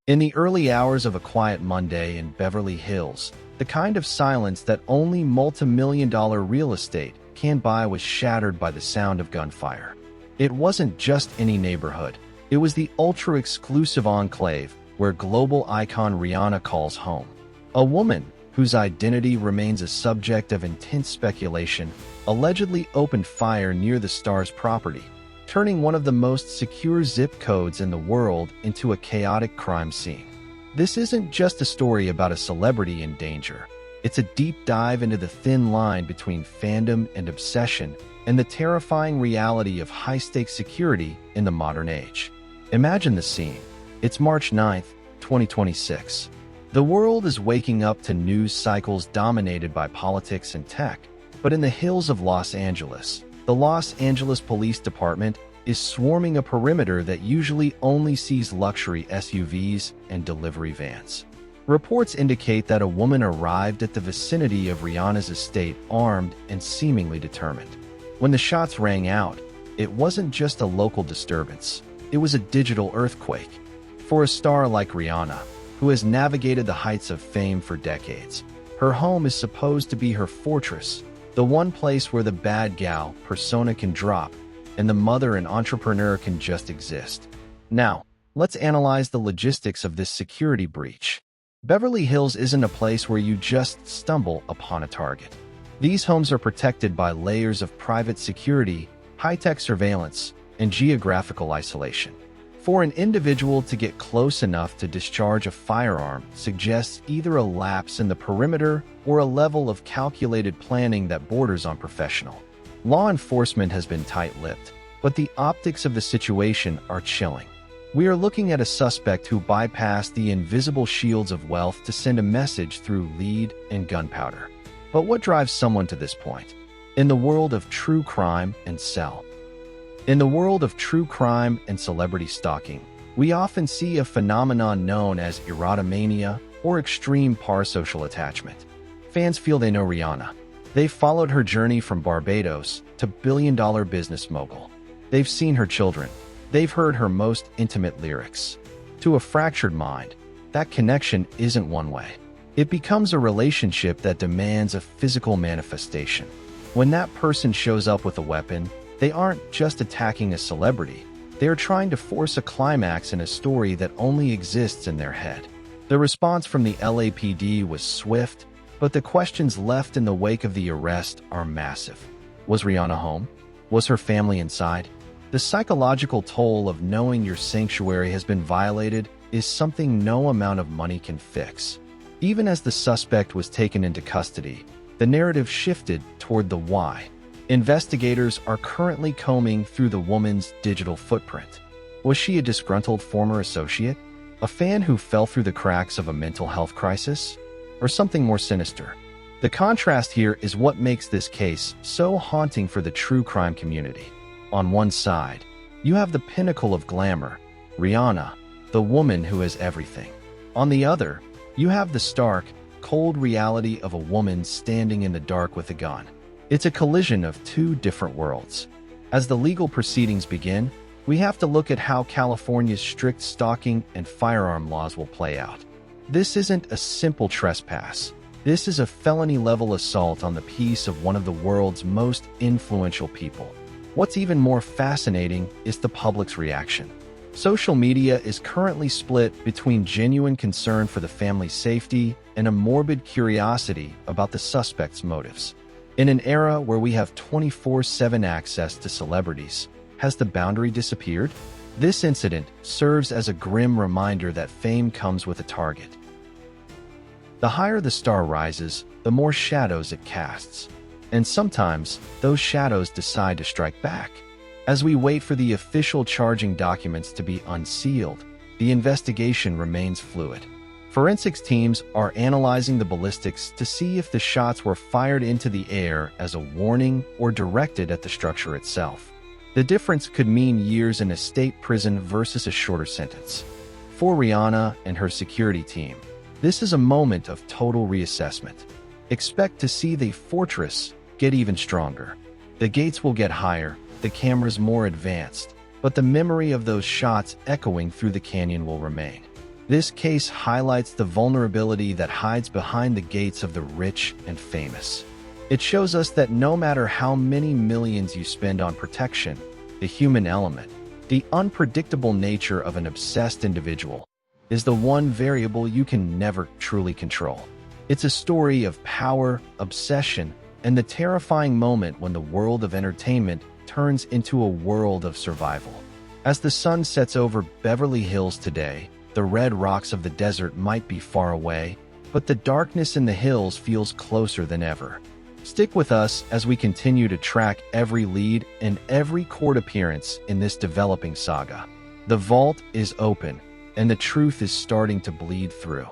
In the early hours of a quiet Monday in Beverly Hills, the kind of silence that only multi-million-dollar real estate can buy was shattered by the sound of gunfire. It wasn't just any neighborhood. It was the ultra-exclusive enclave where global icon Rihanna calls home. A woman whose identity remains a subject of intense speculation allegedly opened fire near the star's property, turning one of the most secure zip codes in the world into a chaotic crime scene. This isn't just a story about a celebrity in danger. It's a deep dive into the thin line between fandom and obsession and the terrifying reality of high-stakes security in the modern age. Imagine the scene. It's March 9th, 2026. The world is waking up to news cycles dominated by politics and tech, but in the hills of Los Angeles, the Los Angeles Police Department is swarming a perimeter that usually only sees luxury SUVs and delivery vans. Reports indicate that a woman arrived at the vicinity of Rihanna's estate armed and seemingly determined. When the shots rang out, it wasn't just a local disturbance. It was a digital earthquake. For a star like Rihanna, who has navigated the heights of fame for decades, her home is supposed to be her fortress, the one place where the bad gal persona can drop and the mother and entrepreneur can just exist. Now, let's analyze the logistics of this security breach. Beverly Hills isn't a place where you just stumble upon a target. These homes are protected by layers of private security, high-tech surveillance, and geographical isolation. For an individual to get close enough to discharge a firearm suggests either a lapse in the perimeter or a level of calculated planning that borders on professional. Law enforcement has been tight-lipped, but the optics of the situation are chilling. We are looking at a suspect who bypassed the invisible shields of wealth to send a message through lead and gunpowder. But what drives someone to this point? In the world of true crime and celebrity stalking, we often see a phenomenon known as erotomania or extreme parasocial attachment. Fans feel they know Rihanna. They've followed her journey from Barbados to billion-dollar business mogul. They've seen her children. They've heard her most intimate lyrics. To a fractured mind, that connection isn't one way. It becomes a relationship that demands a physical manifestation. When that person shows up with a weapon, they aren't just attacking a celebrity. They are trying to force a climax in a story that only exists in their head. The response from the LAPD was swift, but the questions left in the wake of the arrest are massive. Was Rihanna home? Was her family inside? The psychological toll of knowing your sanctuary has been violated is something no amount of money can fix. Even as the suspect was taken into custody, the narrative shifted toward the why. Investigators are currently combing through the woman's digital footprint. Was she a disgruntled former associate? A fan who fell through the cracks of a mental health crisis? Or something more sinister? The contrast here is what makes this case so haunting for the true crime community. On one side, you have the pinnacle of glamour, Rihanna, the woman who has everything. On the other, you have the stark, cold reality of a woman standing in the dark with a gun. It's a collision of two different worlds. As the legal proceedings begin, we have to look at how California's strict stalking and firearm laws will play out. This isn't a simple trespass. This is a felony-level assault on the peace of one of the world's most influential people. What's even more fascinating is the public's reaction. Social media is currently split between genuine concern for the family's safety and a morbid curiosity about the suspect's motives. In an era where we have 24/7 access to celebrities, has the boundary disappeared? This incident serves as a grim reminder that fame comes with a target. The higher the star rises, the more shadows it casts. And sometimes, those shadows decide to strike back. As we wait for the official charging documents to be unsealed, the investigation remains fluid. Forensics teams are analyzing the ballistics to see if the shots were fired into the air as a warning or directed at the structure itself. The difference could mean years in a state prison versus a shorter sentence. For Rihanna and her security team, this is a moment of total reassessment. Expect to see the fortress get even stronger. The gates will get higher, the cameras more advanced, but the memory of those shots echoing through the canyon will remain. This case highlights the vulnerability that hides behind the gates of the rich and famous. It shows us that no matter how many millions you spend on protection, the human element, the unpredictable nature of an obsessed individual, is the one variable you can never truly control. It's a story of power, obsession, and the terrifying moment when the world of entertainment turns into a world of survival. As the sun sets over Beverly Hills today, the red rocks of the desert might be far away, but the darkness in the hills feels closer than ever. Stick with us as we continue to track every lead and every court appearance in this developing saga. The vault is open, and the truth is starting to bleed through.